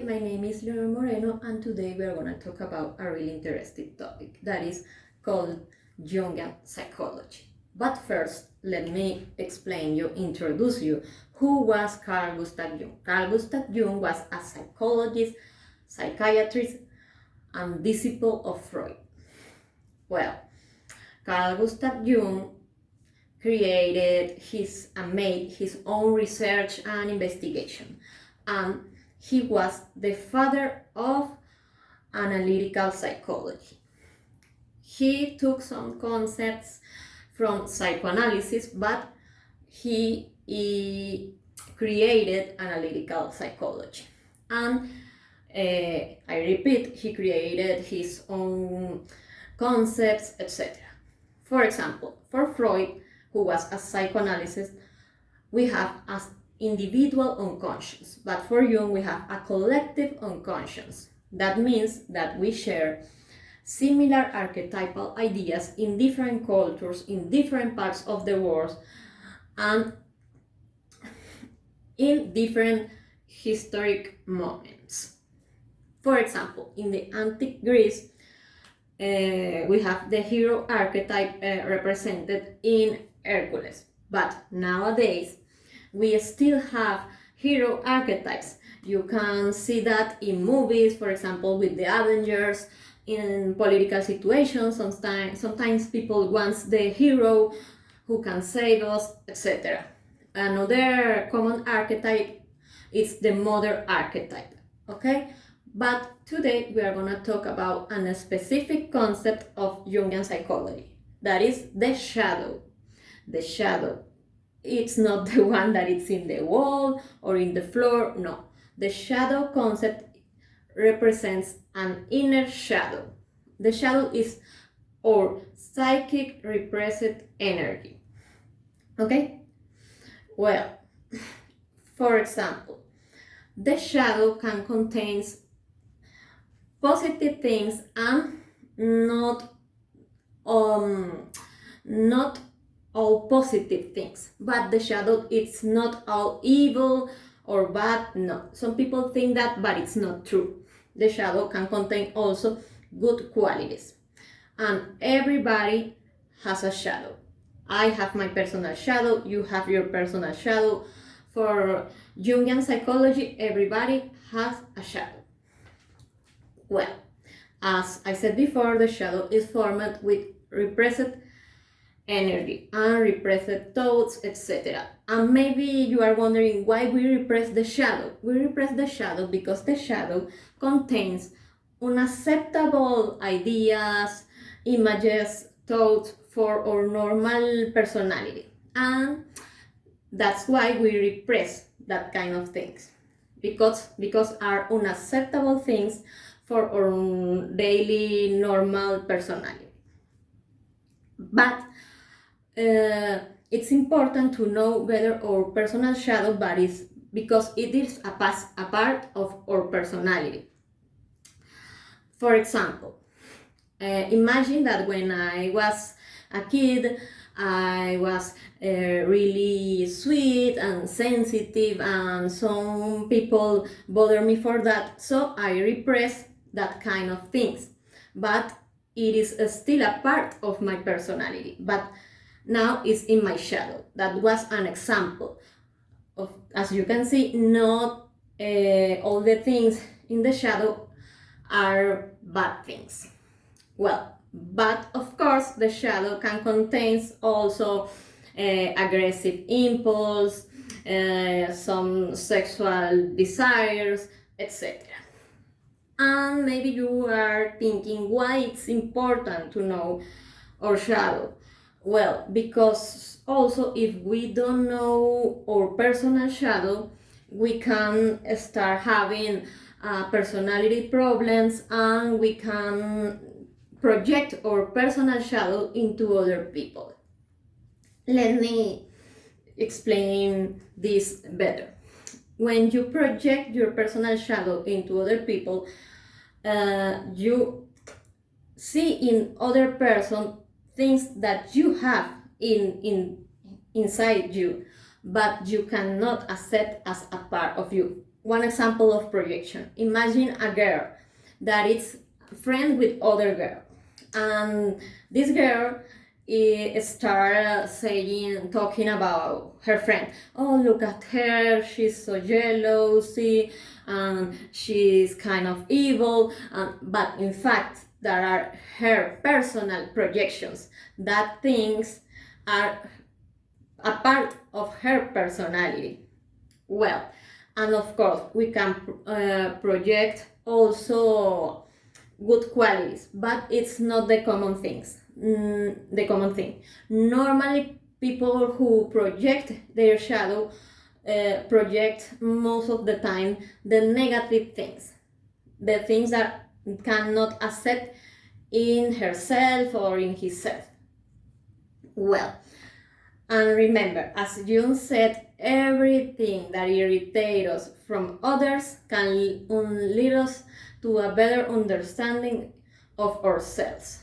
my name is Leonor Moreno, and today we are going to talk about a really interesting topic that is called jungian psychology. But first, let me introduce you. Who was Carl Gustav Jung? Carl Gustav Jung was a psychologist, psychiatrist, and disciple of Freud. Well, Carl Gustav Jung created made his own research and investigation, and he was the father of analytical psychology. He took some concepts from psychoanalysis, but he created analytical psychology. And I repeat, he created his own concepts, etc. For example, for Freud, who was a psychoanalyst, we have an individual unconscious, but for Jung we have a collective unconscious. That means that we share similar archetypal ideas in different cultures, in different parts of the world, and in different historic moments. For example, in the antique Greece, we have the hero archetype represented in Hercules, but nowadays we still have hero archetypes. You can see that in movies, for example, with the Avengers. In political situations, sometimes people want the hero who can save us, etc. Another common archetype is the mother archetype, okay? But today we are going to talk about a specific concept of Jungian psychology, that is the shadow. The shadow. It's not the one that is in the wall or in the floor, no. The shadow concept represents an inner shadow. The shadow is our psychic repressed energy. Okay? Well, for example, the shadow can contain positive things and not all positive things, but the shadow it's not all evil or bad. No, some people think that, but it's not true. The shadow can contain also good qualities, and everybody has a shadow. I have my personal shadow, you have your personal shadow. For Jungian psychology, everybody has a shadow. Well, as I said before, the shadow is formed with repressed energy and repressed thoughts, etc. And maybe you are wondering why we repress the shadow. We repress the shadow because the shadow contains unacceptable ideas, images, thoughts for our normal personality. And that's why we repress that kind of things. Because are unacceptable things for our daily normal personality. But it's important to know whether our personal shadow varies because it is a part of our personality. For example, imagine that when I was a kid, I was really sweet and sensitive, and some people bother me for that, so I repress that kind of things. But it is still a part of my personality, but now it's in my shadow. That was an example of, as you can see, not all the things in the shadow are bad things. Well, but of course the shadow can contain also aggressive impulse, some sexual desires, etc. And maybe you are thinking why it's important to know our shadow. Well, because also if we don't know our personal shadow, we can start having personality problems, and we can project our personal shadow into other people. Let me explain this better. When you project your personal shadow into other people, you see in other person things that you have inside you, but you cannot accept as a part of you. one example of projection. Imagine a girl that is friend with other girl, and this girl start talking about her friend. Oh, look at her, she's so jealousy, and she's kind of evil. But in fact, there are her personal projections. That things are a part of her personality. Well, and of course, we can project also good qualities, but it's not the common things. The common thing. Normally, people who project their shadow project most of the time the negative things, the things that cannot accept in herself or in himself. Well, and remember, as Jung said, everything that irritates us from others can lead us to a better understanding of ourselves.